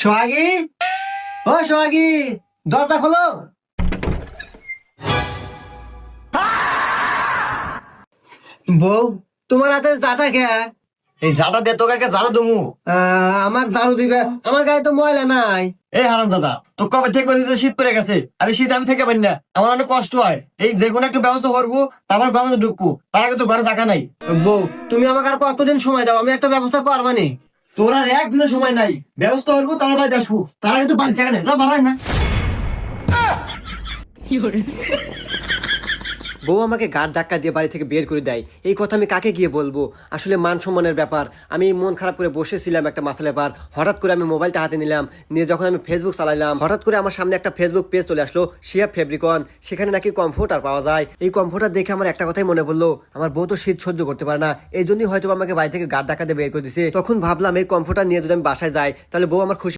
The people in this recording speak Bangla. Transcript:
সোহাগী, ও সোহাগী, দরজা খোলো। বউ, তোমার হাতে জাটা কে? এই ঝাঁটা দে তোকে ঝাড়ু দমু। আমার ঝাড়ু দিবে, আমার গায়ে তো ময়লা নাই। এই হারাম দাদা, তো কবে থেকে বলতে শীত পড়ে গেছে, আর এই শীত আমি থেকে পারি না, আমার অনেক কষ্ট হয়। এই যে কোনো একটু ব্যবস্থা করবো, তারপর ঘরে ঢুকবো, তার আগে তো ঘরে জায়গা নাই। বউ, তুমি আমাকে আর কতদিন সময় দাও, আমি একটা ব্যবস্থা করবানি। তোর আর একদিনের সময় নাই, ব্যবস্থা করবো তারপর বাড়িতে আসবো, তার আগে তো বাড়ি জায়গা নেই, যা বাড়াই না। বউ আমাকে গাড় ধাক্কা দিয়ে বাড়ি থেকে বের করে দেয়, এই কথা আমি কাকে গিয়ে বলবো? আসলে মান সম্মানের ব্যাপার। আমি মন খারাপ করে বসেছিলাম একটা মাসের ব্যাপার, হঠাৎ করে আমি মোবাইলটা হাতে নিলাম, নিয়ে যখন আমি ফেসবুক চালাইলাম, হঠাৎ করে আমার সামনে একটা ফেসবুক পেজ চলে আসলো, শিয়া ফেব্রিকন। সেখানে নাকি কমফোর্টার পাওয়া যায়। এই কমফোর্টার দেখে আমার একটা কথাই মনে পড়লো, আমার বউ তো শীত সহ্য করতে পারে না, এই জন্যই হয়তো আমাকে বাড়ি থেকে গাড় ধাক্কা দিয়ে বের করে দিছে। তখন ভাবলাম এই কমফোর্টার নিয়ে যদি আমি বাসায় যাই, তাহলে বউ আমার খুশি